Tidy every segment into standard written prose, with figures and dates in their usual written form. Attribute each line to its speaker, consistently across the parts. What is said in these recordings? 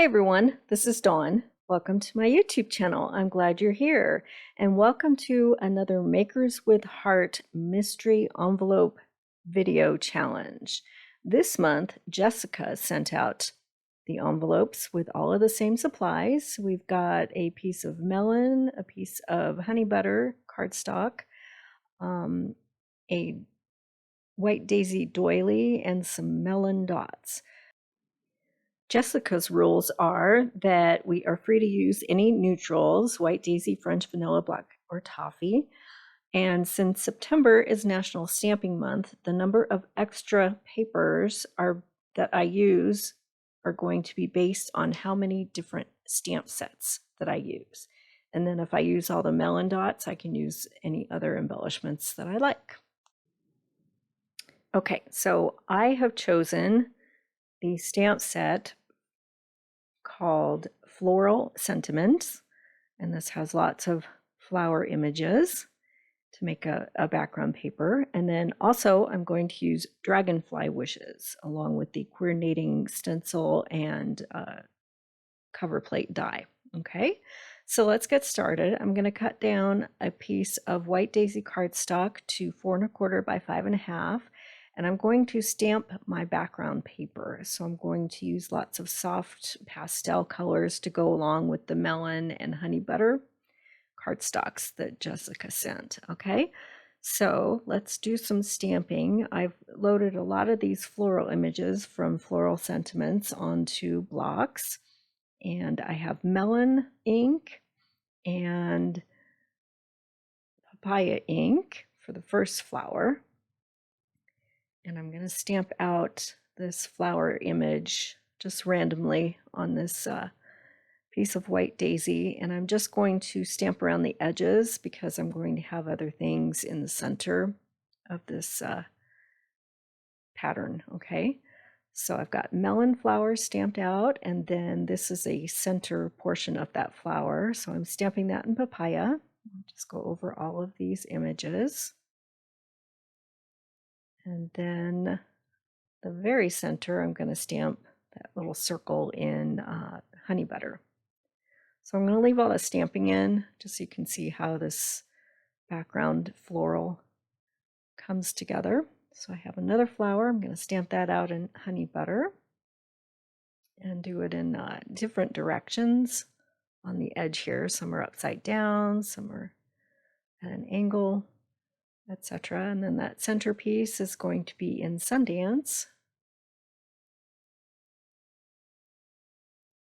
Speaker 1: Hey everyone, this is Dawn. Welcome to my YouTube channel. I'm glad you're here. And welcome to another Makers with Heart mystery envelope video challenge. This month, Jessica sent out the envelopes with all of the same supplies. We've got a piece of melon, a piece of honey butter cardstock, a white daisy doily, and some melon dots. Jessica's rules are that we are free to use any neutrals, white daisy, French vanilla, black, or toffee. And since September is National Stamping Month, the number of extra papers that I use are going to be based on how many different stamp sets that I use. And then if I use all the melon dots, I can use any other embellishments that I like. Okay, so I have chosen the stamp set called Floral Sentiments, and this has lots of flower images to make a background paper. And then also I'm going to use Dragonfly Wishes along with the coordinating stencil and cover plate die. Okay, so let's get started. I'm going to cut down a piece of white daisy cardstock to 4 1/4 by 5 1/2, and I'm going to stamp my background paper. So I'm going to use lots of soft pastel colors to go along with the melon and honey butter cardstocks that Jessica sent. Okay, so let's do some stamping. I've loaded a lot of these floral images from Floral Sentiments onto blocks, and I have melon ink and papaya ink for the first flower. And I'm going to stamp out this flower image just randomly on this piece of white daisy. And I'm just going to stamp around the edges because I'm going to have other things in the center of this pattern. Okay, so I've got melon flowers stamped out, and then this is a center portion of that flower. So I'm stamping that in papaya. I'll just go over all of these images. And then the very center, I'm going to stamp that little circle in honey butter. So I'm going to leave all the stamping in just so you can see how this background floral comes together. So I have another flower. I'm going to stamp that out in honey butter and do it in different directions on the edge here. Some are upside down, some are at an angle, etc. And then that centerpiece is going to be in Sundance.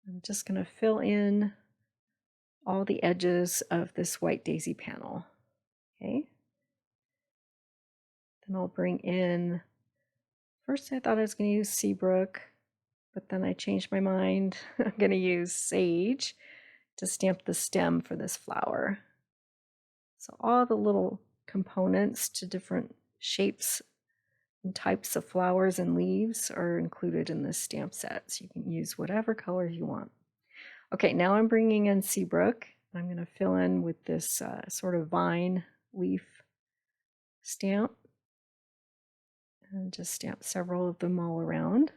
Speaker 1: I'm just going to fill in all the edges of this white daisy panel. Okay. Then I'll bring in, first I thought I was going to use Seabrook, but then I changed my mind. I'm going to use Sage to stamp the stem for this flower. So all the little components to different shapes and types of flowers and leaves are included in this stamp set. So you can use whatever color you want. Okay, now I'm bringing in Seabrook. I'm going to fill in with this sort of vine leaf stamp and just stamp several of them all around.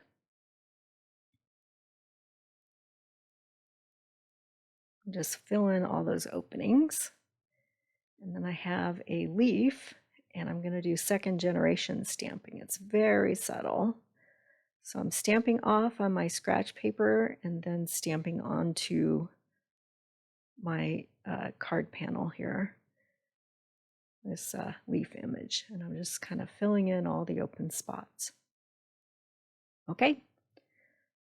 Speaker 1: Just fill in all those openings. And then I have a leaf, and I'm going to do second generation stamping. It's very subtle. So I'm stamping off on my scratch paper and then stamping onto my card panel here, this leaf image. And I'm just kind of filling in all the open spots. Okay,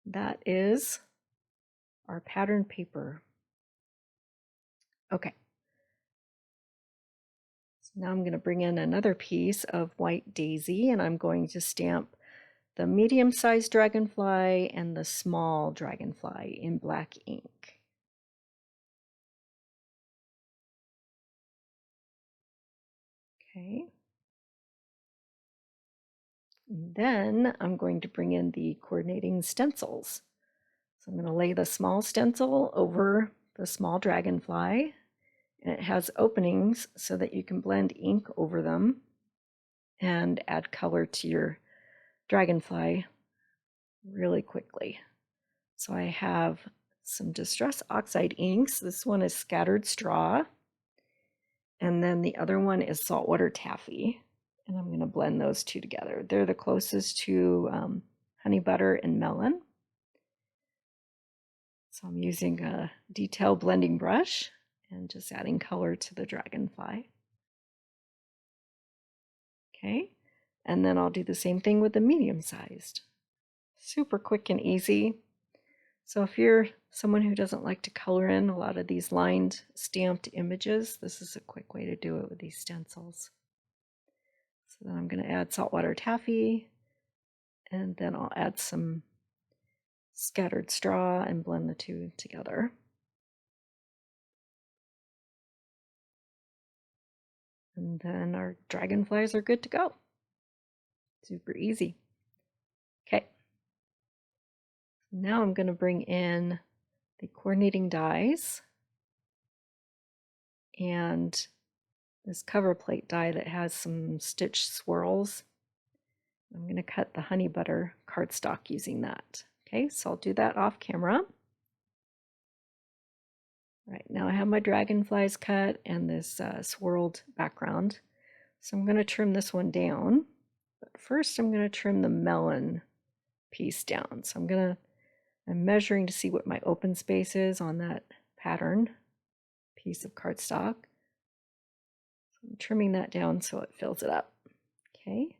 Speaker 1: that is our pattern paper. Okay. So now I'm going to bring in another piece of white daisy, and I'm going to stamp the medium-sized dragonfly and the small dragonfly in black ink. Okay. And then I'm going to bring in the coordinating stencils. So I'm going to lay the small stencil over the small dragonfly, and it has openings so that you can blend ink over them and add color to your dragonfly really quickly. So I have some Distress Oxide inks. This one is Scattered Straw. And then the other one is Saltwater Taffy. And I'm going to blend those two together. They're the closest to Honey Butter and Melon. So I'm using a detail blending brush and just adding color to the dragonfly. Okay, and then I'll do the same thing with the medium-sized. Super quick and easy. So if you're someone who doesn't like to color in a lot of these lined stamped images, this is a quick way to do it with these stencils. So then I'm going to add Saltwater Taffy, and then I'll add some Scattered Straw and blend the two together. And then our dragonflies are good to go. Super easy. Okay. Now I'm going to bring in the coordinating dies and this cover plate die that has some stitch swirls. I'm going to cut the honey butter cardstock using that. Okay, so I'll do that off camera. Right, now I have my dragonflies cut and this swirled background. So I'm going to trim this one down. But first I'm going to trim the melon piece down. So I'm measuring to see what my open space is on that pattern piece of cardstock. So I'm trimming that down so it fills it up. Okay,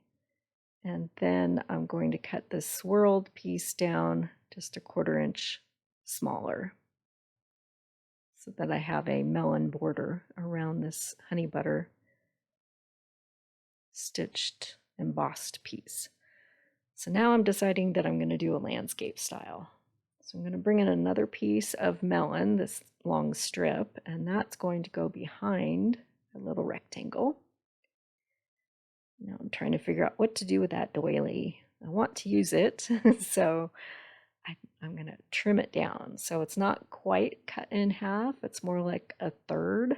Speaker 1: and then I'm going to cut this swirled piece down just a 1/4 inch smaller so that I have a melon border around this honey butter stitched embossed piece. So now I'm deciding that I'm going to do a landscape style. So I'm going to bring in another piece of melon, this long strip, and that's going to go behind a little rectangle. Now I'm trying to figure out what to do with that doily. I want to use it, so I'm going to trim it down. So it's not quite cut in half, it's more like a 1/3.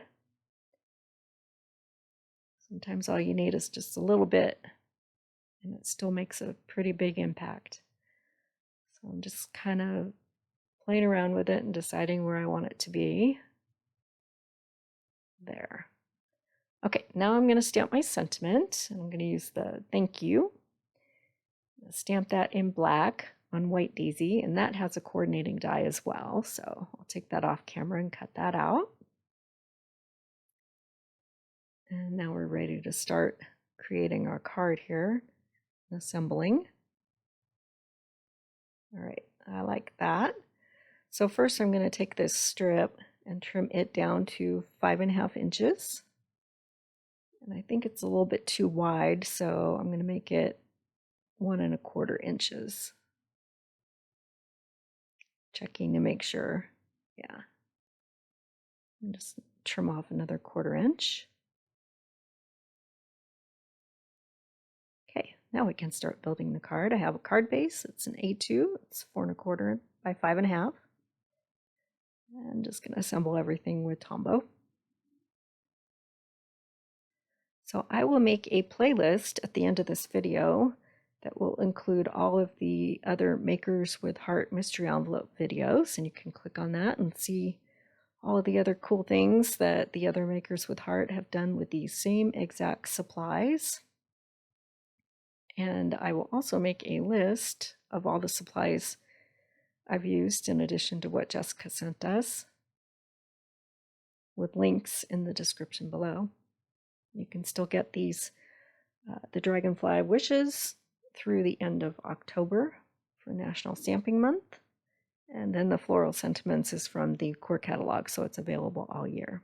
Speaker 1: Sometimes all you need is just a little bit, and it still makes a pretty big impact. So I'm just kind of playing around with it and deciding where I want it to be. There. Okay, now I'm going to stamp my sentiment, and I'm going to use the thank you. Stamp that in black on white daisy, and that has a coordinating die as well, so I'll take that off camera and cut that out. And now we're ready to start creating our card here, assembling. All right, I like that. So first I'm going to take this strip and trim it down to 5.5 inches. And I think it's a little bit too wide, so I'm going to make it 1.25 inches. Checking to make sure. Yeah. And just trim off another 1/4 inch. Okay, now we can start building the card. I have a card base. It's an A2. It's 4.25 by 5.5. I'm just going to assemble everything with Tombow. So I will make a playlist at the end of this video that will include all of the other Makers with Heart mystery envelope videos, and you can click on that and see all of the other cool things that the other Makers with Heart have done with these same exact supplies. And I will also make a list of all the supplies I've used in addition to what Jessica sent us, with links in the description below. You can still get these, the Dragonfly Wishes, through the end of October for National Stamping Month. And then the Floral Sentiments is from the core catalog, so it's available all year.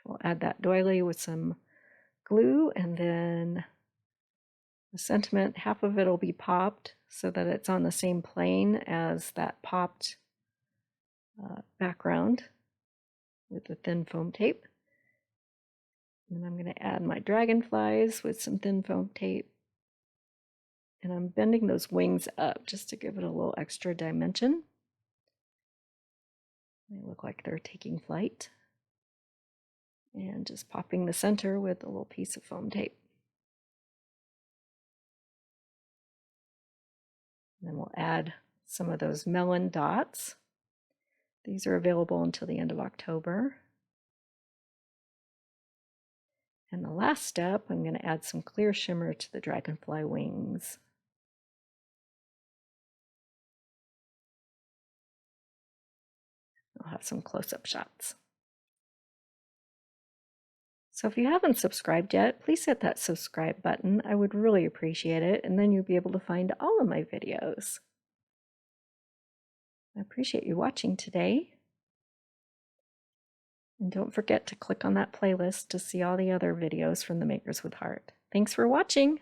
Speaker 1: We'll add that doily with some glue, and then the sentiment, half of it will be popped so that it's on the same plane as that popped background with the thin foam tape. And I'm going to add my dragonflies with some thin foam tape. And I'm bending those wings up just to give it a little extra dimension. They look like they're taking flight. And just popping the center with a little piece of foam tape. And then we'll add some of those melon dots. These are available until the end of October. And the last step, I'm going to add some clear shimmer to the dragonfly wings. I'll have some close-up shots. So if you haven't subscribed yet, please hit that subscribe button. I would really appreciate it, and then you'll be able to find all of my videos. I appreciate you watching today. And don't forget to click on that playlist to see all the other videos from the Makers with Heart. Thanks for watching!